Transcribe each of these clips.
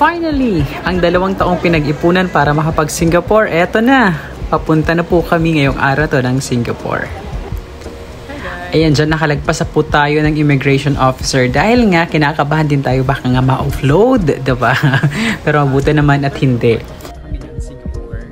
Finally, ang 2 taong pinag-ipunan para makapag-Singapore, eto na. Papunta na po kami ngayong araw to ng Singapore. Ayan, dyan nakalagpas po tayo ng immigration officer dahil nga kinakabahan din tayo baka nga ma-offload, diba? Pero mabuti naman at hindi. Kami ng Singapore.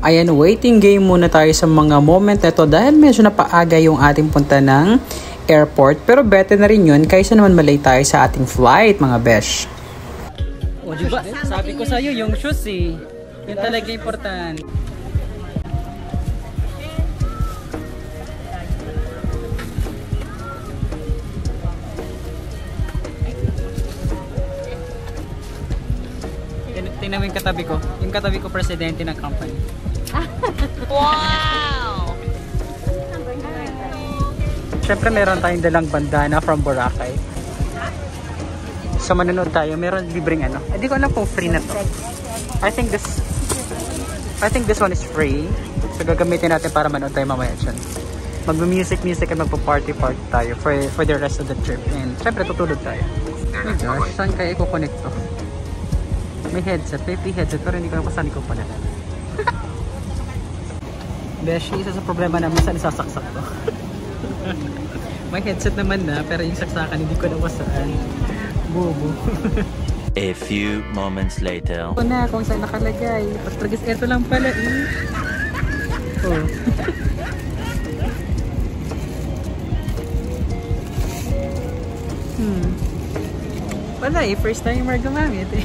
Ayan, waiting game muna tayo sa mga moment na ito dahil medyo napaaga yung ating punta ng airport. Pero better na rin yun kaysa naman malay tayo sa ating flight, mga besh. O, diba? Sabi ko sa'yo, yung shoes eh. Yun talaga important. Tingnan mo yung katabi ko. Yung katabi ko, presidente ng company. Wow! Siyempre meron tayong dalang bandana from Boracay. So manonood tayo, meron libreng ano. Hindi ko alam kung free na to. I think this one is free. So gagamitin natin para manood tayo mamaya dyan. Mag-music at magpa-party tayo for the rest of the trip. And syempre tutulog tayo. Oh my gosh, saan kaya i-connect to? May headset, may headset pero hindi ko alam kung saan i-connect. Beshi, isa sa problema namin saan isasaksak to. May headset naman na pero yung saksakan hindi ko alam kung saan. Bobo. A few moments later. Ito na kung saan nakalagay. Pagtragis, ito lang pala eh. Oh. Wala eh, first time yung gumamit eh.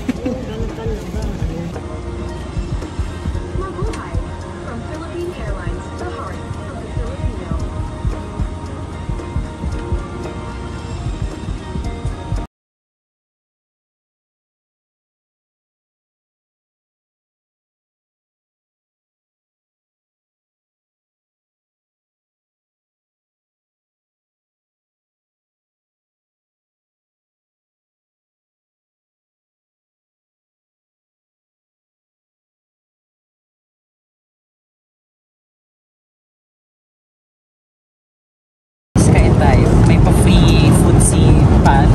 May pa-free foodsie pan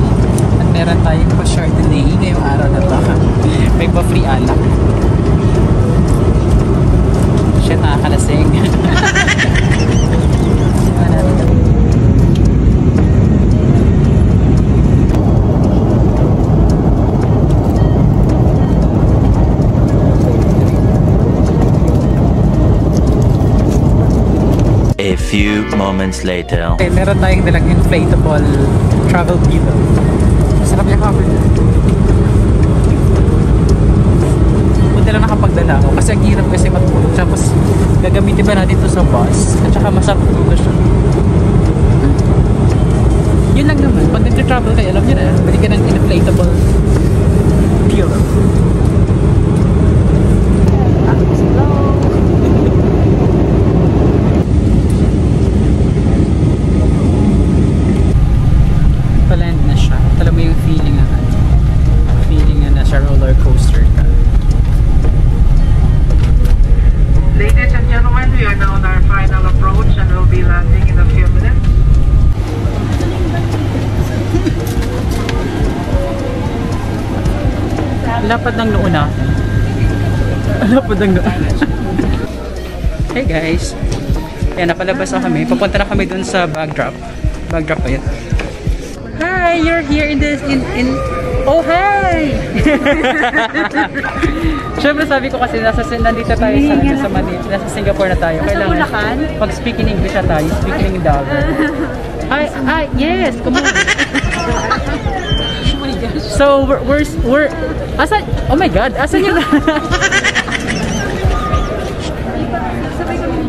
at meron tayong pa-Chardonnay ngayong araw na to. May pa-free alak. Shit, nakakalasing. A few moments later. Okay, meron tayong dalang inflatable travel pillow. Sarap yung cover na. Buti lang nakapagdala ako kasi ang hirap kasi matulog. Tapos gagamitin ba natin ito sa bus at saka masarap tulog siya. Yun lang naman. Pag nag-travel kayo, alam nyo na, bili ka ng inflatable pillow. Lapad ng noo natin. Lapad ng noo. Hey guys. Ayan, napalabas na kami. Papunta na kami dun sa bag drop. Bag drop pa yun. Hi! You're here in this... Oh, hi! Siyempre sabi ko kasi nandito tayo sa Manila. Nasa Singapore na tayo. Kailangan pag speak in English na tayo. Speak in English. Hi! Yes! Come on! So we're asan? Oh my god, asan yun?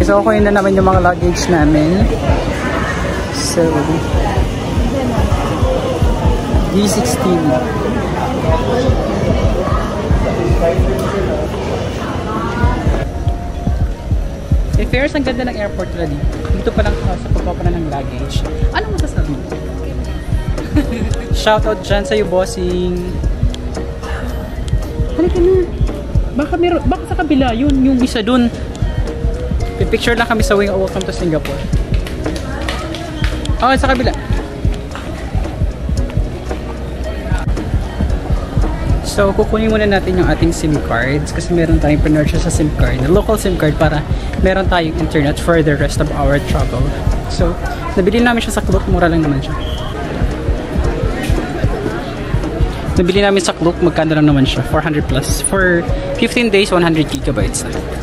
So okay na naman yung mga luggage namin. So D16. Fairs, ang ganda ng airport ready. Dito pa lang sa pagpapala ng luggage. Anong masasabi mo? Shoutout dyan sa'yo, bossing. Halika na. Baka sa kabila, yung isa dun. Picture lang kami sa wing. Welcome to Singapore. Oh, sa kabila. So, kukunin muna natin yung ating SIM cards kasi meron tayong pinurchase sa SIM card, local SIM card para meron tayong internet for the rest of our travel. So, nabili namin siya sa Klook, mura lang naman siya. Nabili namin sa Klook, magkano lang naman siya, 400 plus. For 15 days, 100 gigabytes na.